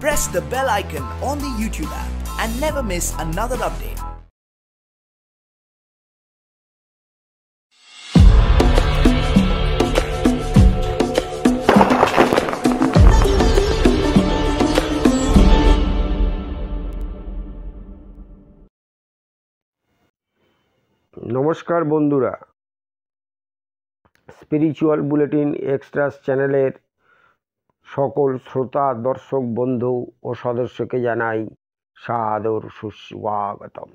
Press the bell icon on the YouTube app and never miss another update. নমস্কার বন্ধুরা, spiritual bulletin এক্সট্রাস চ্যানেলের সকল শ্রোতা দর্শক বন্ধু ও সদস্যকে জানাই সাদর সুস্বাগতম।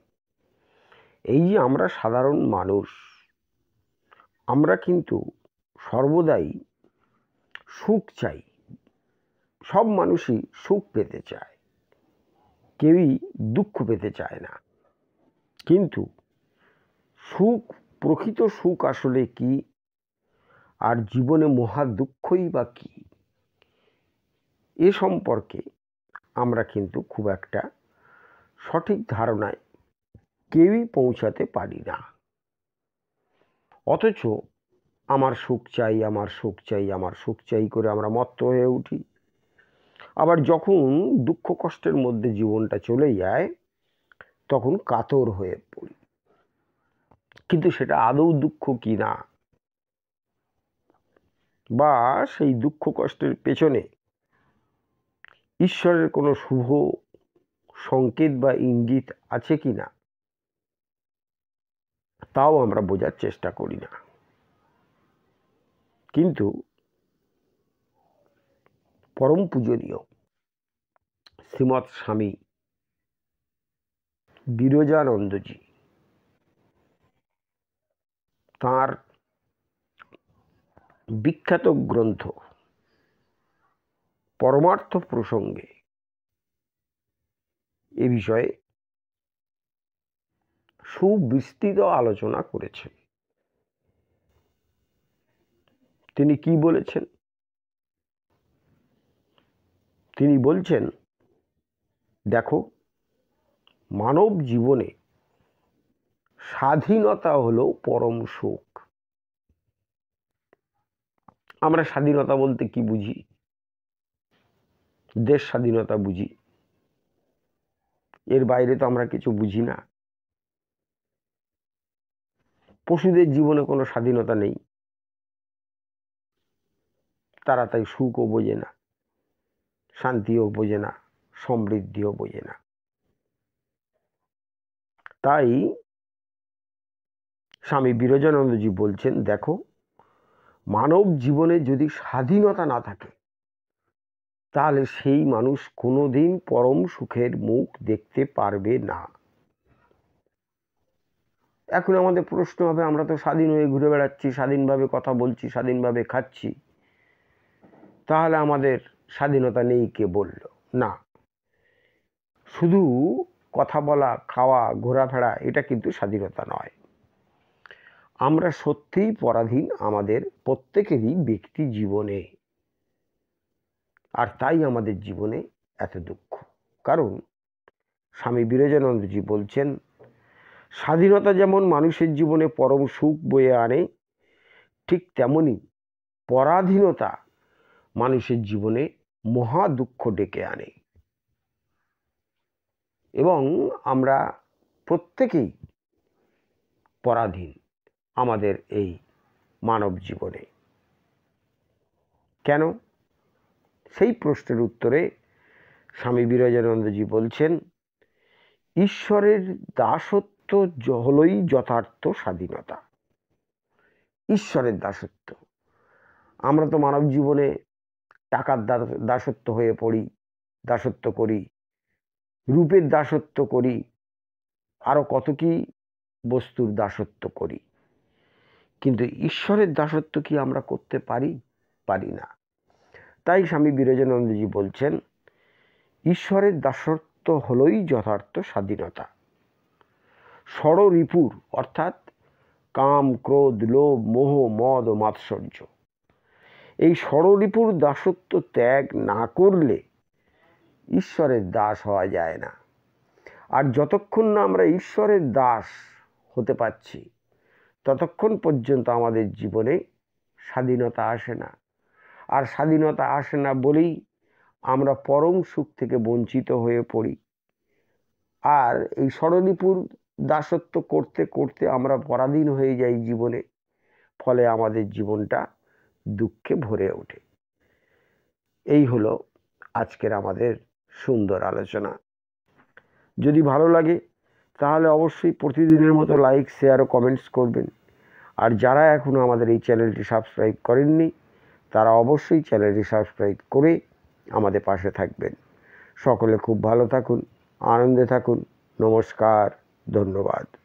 এই যে আমরা সাধারণ মানুষ, আমরা কিন্তু সর্বদাই সুখ চাই। সব মানুষই সুখ পেতে চায়, কেউই দুঃখ পেতে চায় না। কিন্তু সুখ, প্রকৃত সুখ আসলে কি, আর জীবনে মহা দুঃখই বা কি, এ সম্পর্কে আমরা কিন্তু খুব একটা সঠিক ধারণায় কেউই পৌঁছাতে পারি না। অথচ আমার সুখ চাই, আমার সুখ চাই, আমার সুখ চাই করে আমরা মত্ত হয়ে উঠি। আবার যখন দুঃখ কষ্টের মধ্যে জীবনটা চলে যায়, তখন কাতর হয়ে পড়ি। কিন্তু সেটা আদৌ দুঃখ কি না, বা সেই দুঃখ কষ্টের পেছনে ঈশ্বরের কোনো শুভ সংকেত বা ইঙ্গিত আছে কি না, তাও আমরা বোঝার চেষ্টা করি না। কিন্তু পরম পূজনীয় শ্রীমৎ স্বামী বিরজানন্দজি তাঁর বিখ্যাত গ্রন্থ পরমার্থ প্রসঙ্গে এ বিষয়ে সুবিস্তৃত আলোচনা করেছেন। তিনি কি বলেছেন? তিনি বলছেন, দেখো, মানব জীবনে স্বাধীনতা হলো পরম সুখ। আমরা স্বাধীনতা বলতে কি বুঝি? দেশ স্বাধীনতা বুঝি, এর বাইরে তো আমরা কিছু বুঝি না। পশুদের জীবনে কোনো স্বাধীনতা নেই, তারা তাই সুখও বোঝে না, শান্তিও বোঝে না, সমৃদ্ধিও বোঝে না। তাই স্বামী বিরজানন্দজি বলছেন, দেখো, মানব জীবনে যদি স্বাধীনতা না থাকে, তাহলে সেই মানুষ কোনোদিন পরম সুখের মুখ দেখতে পারবে না। এখন আমাদের প্রশ্ন হবে, আমরা তো স্বাধীন হয়ে ঘুরে বেড়াচ্ছি, স্বাধীনভাবে কথা বলছি, স্বাধীনভাবে খাচ্ছি, তাহলে আমাদের স্বাধীনতা নেই কে বলল? না, শুধু কথা বলা, খাওয়া, ঘোরাফেরা এটা কিন্তু স্বাধীনতা নয়। আমরা সত্যিই পরাধীন আমাদের প্রত্যেকেরই ব্যক্তি জীবনে, আর তাই আমাদের জীবনে এত দুঃখ। কারণ স্বামী বিরজানন্দজি বলছেন, স্বাধীনতা যেমন মানুষের জীবনে পরম সুখ বয়ে আনে, ঠিক তেমনি পরাধীনতা মানুষের জীবনে মহা দুঃখ ডেকে আনে। এবং আমরা প্রত্যেকেই পরাধীন আমাদের এই মানব জীবনে। কেন? সেই প্রশ্নের উত্তরে স্বামী বিরজানন্দজি বলছেন, ঈশ্বরের দাসত্ব হলোই যথার্থ স্বাধীনতা। ঈশ্বরের দাসত্ব। আমরা তো মানব জীবনে টাকার দাসত্ব হয়ে পড়ি, দাসত্ব করি, রূপের দাসত্ব করি, আরো কত কি বস্তুর দাসত্ব করি। কিন্তু ঈশ্বরের দাসত্ব কি আমরা করতে পারি? পারি না। তাই স্বামী বিরজানন্দজি বলছেন, ঈশ্বরের দাসত্ব হলোই যথার্থ স্বাধীনতা। ষড়রিপুর অর্থাৎ কাম, ক্রোধ, লোভ, মোহ, মদ ও মাৎসর্য, এই ষড়রিপুর দাসত্ব ত্যাগ না করলে ঈশ্বরের দাস হওয়া যায় না। আর যতক্ষণ না আমরা ঈশ্বরের দাস হতে পারছি, ততক্ষণ পর্যন্ত আমাদের জীবনে স্বাধীনতা আসে না। আর স্বাধীনতা আসে না বলেই আমরা পরম সুখ থেকে বঞ্চিত হয়ে পড়ি। আর এই ষড়রিপুর দাসত্ব করতে করতে আমরা পরাধীন হয়ে যাই জীবনে, ফলে আমাদের জীবনটা দুঃখে ভরে ওঠে। এই হলো আজকের আমাদের সুন্দর আলোচনা। যদি ভালো লাগে তাহলে অবশ্যই প্রতিদিনের মতো লাইক, শেয়ার ও কমেন্টস করবেন। আর যারা এখনও আমাদের এই চ্যানেলটি সাবস্ক্রাইব করেননি তারা অবশ্যই চ্যানেলটি সাবস্ক্রাইব করে আমাদের পাশে থাকবেন। সকলে খুব ভালো থাকুন, আনন্দে থাকুন। নমস্কার, ধন্যবাদ।